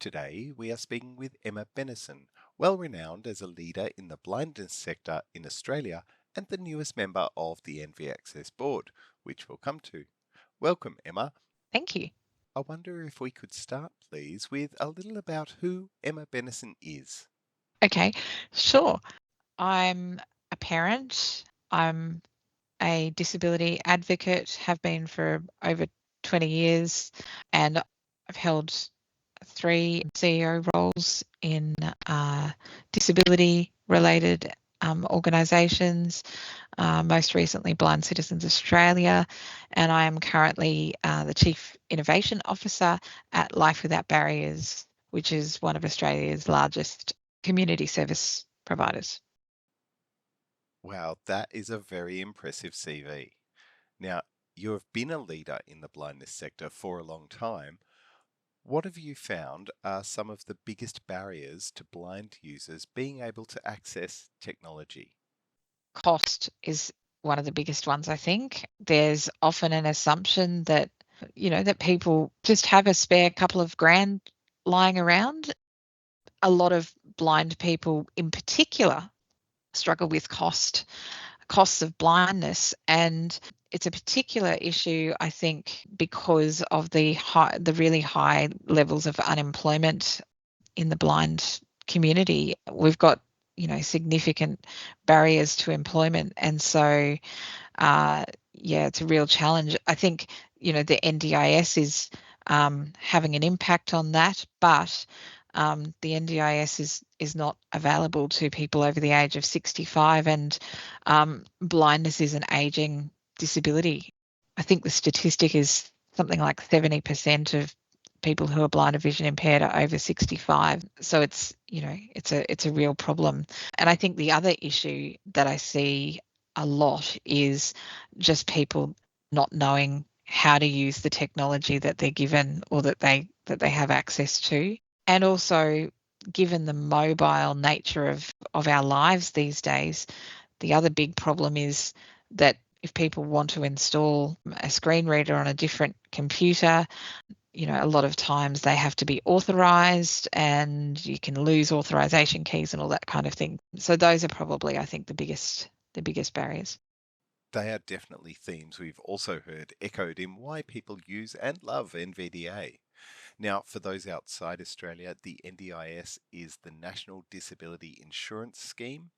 Today, we are speaking with Emma Bennison, well renowned as a leader in the blindness sector in Australia and the newest member of the NV Access Board, which we'll come to. Welcome, Emma. Thank you. I wonder if we could start, please, with a little about who Emma Bennison is. Okay, sure. I'm a parent. I'm a disability advocate, have been for over 20 years, and I've held 3 CEO roles in disability related organisations, most recently Blind Citizens Australia, and I am currently the Chief Innovation Officer at Life Without Barriers, which is one of Australia's largest community service providers. Wow, that is a very impressive CV. Now, you have been a leader in the blindness sector for a long time. What have you found are some of the biggest barriers to blind users being able to access technology? Cost is one of the biggest ones, I think. There's often an assumption that, that people just have a spare couple of grand lying around. A lot of blind people in particular struggle with costs of blindness, and it's a particular issue, I think, because of the really high levels of unemployment in the blind community. We've got significant barriers to employment, and so yeah, it's a real challenge. I think the NDIS is having an impact on that, but the NDIS is not available to people over the age of 65, and blindness is an aging disability. I think the statistic is something like 70% of people who are blind or vision impaired are over 65. So it's a real problem. And I think the other issue that I see a lot is just people not knowing how to use the technology that they're given or that they have access to. And also, given the mobile nature of our lives these days, the other big problem is that if people want to install a screen reader on a different computer, a lot of times they have to be authorized, and you can lose authorization keys and all that kind of thing. So those are probably, I think, the biggest barriers. They are definitely themes we've also heard echoed in why people use and love NVDA. Now, for those outside Australia, the NDIS is the National Disability Insurance Scheme.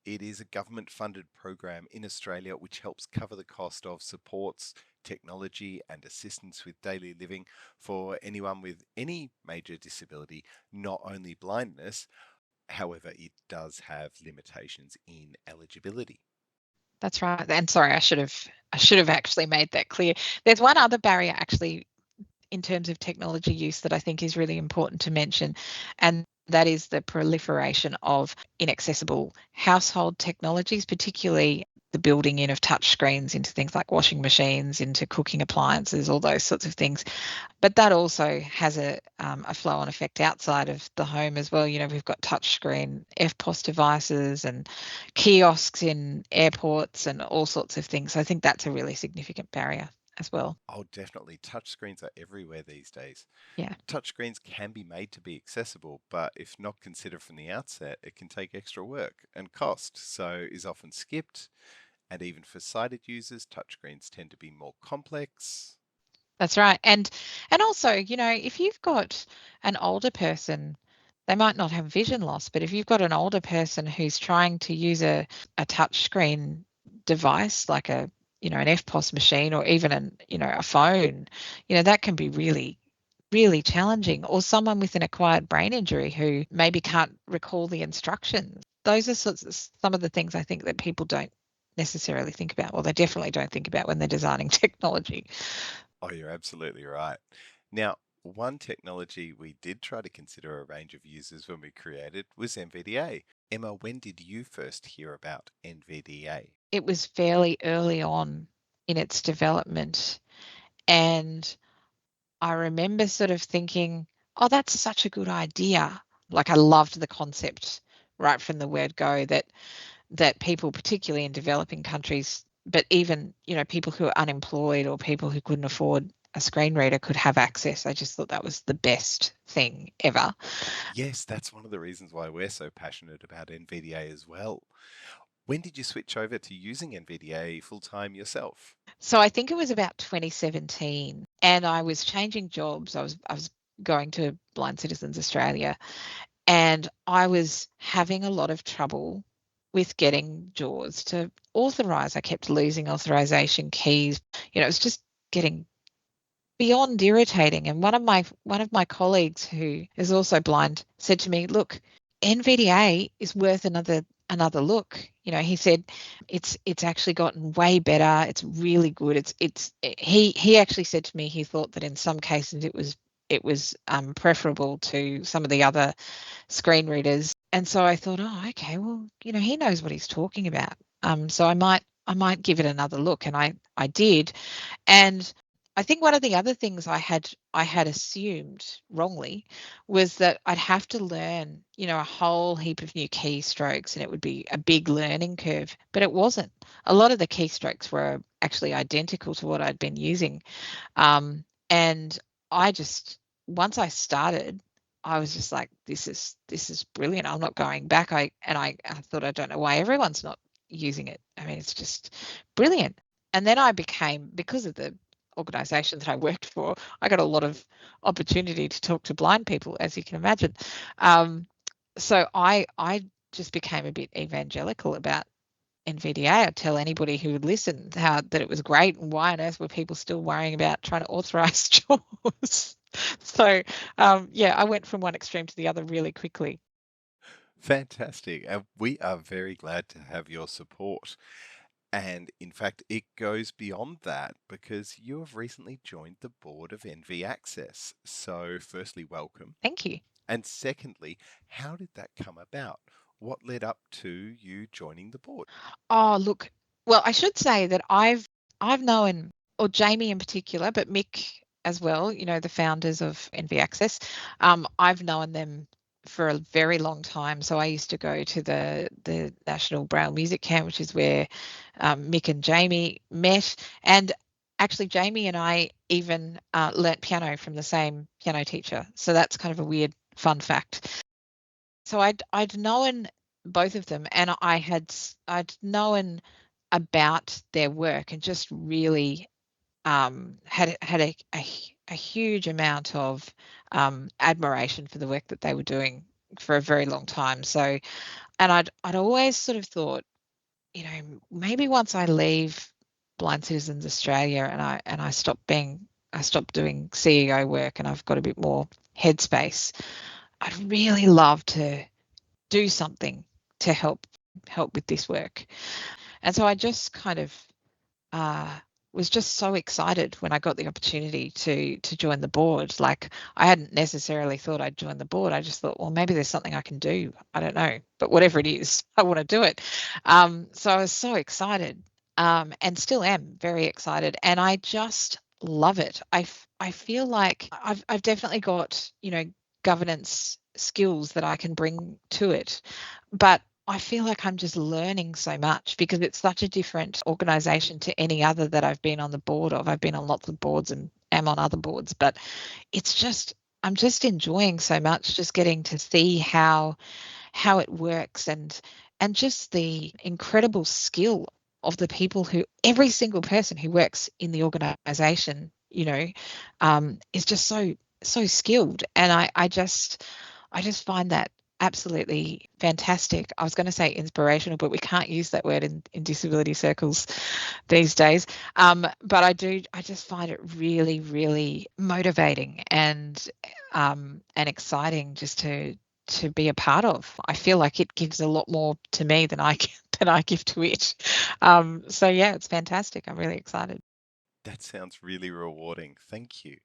It is a government funded program in Australia which helps cover the cost of supports, technology, and assistance with daily living for anyone with any major disability, not only blindness. However, it does have limitations in eligibility. That's right. And sorry, I should have actually made that clear. There's one other barrier actually in terms of technology use that I think is really important to mention, and that is the proliferation of inaccessible household technologies, particularly the building in of touch screens into things like washing machines, into cooking appliances, all those sorts of things. But that also has a flow-on effect outside of the home as well. We've got touchscreen FPOS devices and kiosks in airports and all sorts of things. So I think that's a really significant barrier as well. Oh, definitely. Touchscreens are everywhere these days. Yeah. Touchscreens can be made to be accessible, but if not considered from the outset, it can take extra work and cost, so is often skipped. And even for sighted users, touchscreens tend to be more complex. That's right. And also, if you've got an older person, they might not have vision loss, but if you've got an older person who's trying to use a touch screen device like an FPOS machine, or even a phone, that can be really, really challenging. Or someone with an acquired brain injury who maybe can't recall the instructions. Those are some of the things I think that people don't necessarily think about. Well, they definitely don't think about when they're designing technology. Oh, you're absolutely right. Now, one technology we did try to consider a range of users when we created was NVDA. Emma, when did you first hear about NVDA? It was fairly early on in its development. And I remember sort of thinking, oh, that's such a good idea. Like, I loved the concept right from the word go, that people, particularly in developing countries, but even, people who are unemployed or people who couldn't afford a screen reader could have access. I just thought that was the best thing ever. Yes, that's one of the reasons why we're so passionate about NVDA as well. When did you switch over to using NVDA full time yourself? So I think it was about 2017, and I was changing jobs. I was going to Blind Citizens Australia, and I was having a lot of trouble with getting JAWS to authorize. I kept losing authorization keys. It was just getting beyond irritating. And one of my colleagues who is also blind said to me, "Look, NVDA is worth another look." He said it's actually gotten way better. It's really good. He actually said to me he thought that in some cases it was preferable to some of the other screen readers. And so I thought, oh, okay, well, he knows what he's talking about. So I might give it another look, and I did. And I think one of the other things I had assumed wrongly was that I'd have to learn, a whole heap of new keystrokes, and it would be a big learning curve. But it wasn't. A lot of the keystrokes were actually identical to what I'd been using. And I just once I started, I was just like, this is brilliant. I'm not going back. I thought, I don't know why everyone's not using it. I mean, it's just brilliant. And then I became, because of the organization that I worked for, I got a lot of opportunity to talk to blind people, as you can imagine. So I just became a bit evangelical about NVDA. I'd tell anybody who would listen how that it was great, and why on earth were people still worrying about trying to authorize JAWS. So yeah, I went from one extreme to the other really quickly. Fantastic. And we are very glad to have your support. And in fact, it goes beyond that because you have recently joined the board of NV Access. So, firstly, welcome. Thank you. And secondly, how did that come about? What led up to you joining the board? Oh, look, well, I should say that I've known, or Jamie in particular, but Mick as well, the founders of NV Access. I've known them for a very long time. So I used to go to the National Braille Music Camp, which is where Mick and Jamie met. And actually, Jamie and I even learnt piano from the same piano teacher. So that's kind of a weird fun fact. So I'd known both of them, and I'd known about their work, and just really had a huge amount of admiration for the work that they were doing for a very long time. So, and I'd always sort of thought, maybe once I leave Blind Citizens Australia, and I stop doing CEO work, and I've got a bit more headspace, I'd really love to do something to help with this work. And so I just kind of uh, was just so excited when I got the opportunity to join the board. Like, I hadn't necessarily thought I'd join the board. I just thought, well, maybe there's something I can do. I don't know, but whatever it is, I want to do it. So I was so excited, and still am very excited, and I just love it. I feel like I've definitely got, governance skills that I can bring to it, but I feel like I'm just learning so much because it's such a different organization to any other that I've been on the board of. I've been on lots of boards and am on other boards, but it's just, I'm just enjoying so much just getting to see how it works, and just the incredible skill of the people, who every single person who works in the organization, is just so skilled. And I just find that absolutely fantastic. I was going to say inspirational, but we can't use that word in disability circles these days. But I just find it really, really motivating, and exciting just to be a part of. I feel like it gives a lot more to me than I than I give to it. So yeah, it's fantastic. I'm really excited. That sounds really rewarding. Thank you.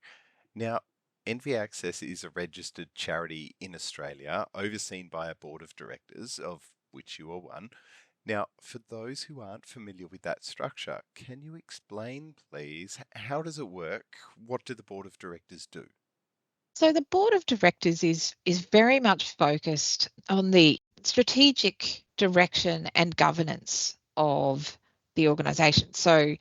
Now, NV Access is a registered charity in Australia, overseen by a board of directors, of which you are one. Now, for those who aren't familiar with that structure, can you explain, please, how does it work? What do the board of directors do? So the board of directors is very much focused on the strategic direction and governance of the organization. So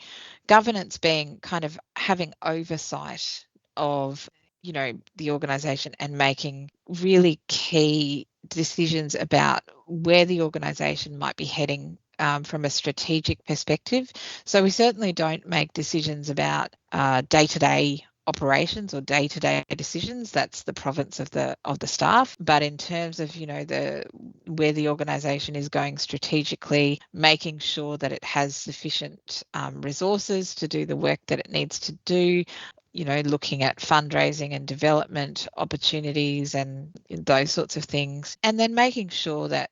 governance being kind of having oversight of, the organization and making really key decisions about where the organization might be heading from a strategic perspective. So we certainly don't make decisions about day-to-day operations or day-to-day decisions. That's the province of the staff. But in terms of the where the organization is going strategically, making sure that it has sufficient resources to do the work that it needs to do, looking at fundraising and development opportunities and those sorts of things. And then making sure that,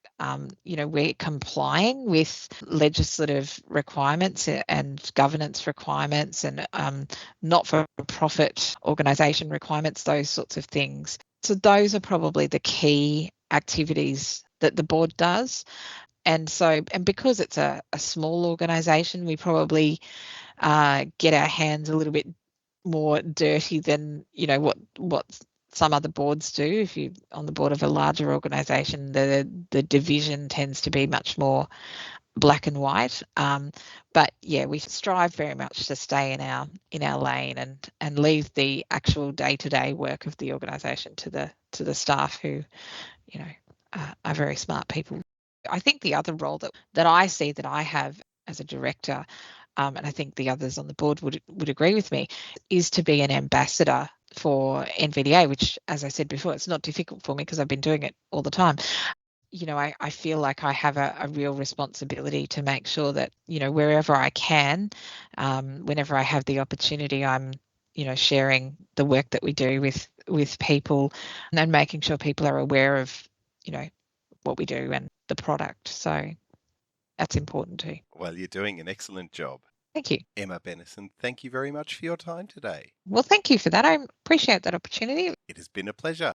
we're complying with legislative requirements and governance requirements and not-for-profit organisation requirements, those sorts of things. So those are probably the key activities that the board does. And because it's a small organisation, we probably get our hands a little bit more dirty than what some other boards do. If you're on the board of a larger organisation, the division tends to be much more black and white. But yeah, we strive very much to stay in our lane and leave the actual day-to-day work of the organisation to the staff who are very smart people. I think the other role that I see that I have as a director, and I think the others on the board would agree with me, is to be an ambassador for NVDA, which, as I said before, it's not difficult for me because I've been doing it all the time. I feel like I have a real responsibility to make sure that, wherever I can, whenever I have the opportunity, I'm, sharing the work that we do with people and making sure people are aware of, what we do and the product. So that's important too. Well, you're doing an excellent job. Thank you. Emma Bennison, thank you very much for your time today. Well, thank you for that. I appreciate that opportunity. It has been a pleasure.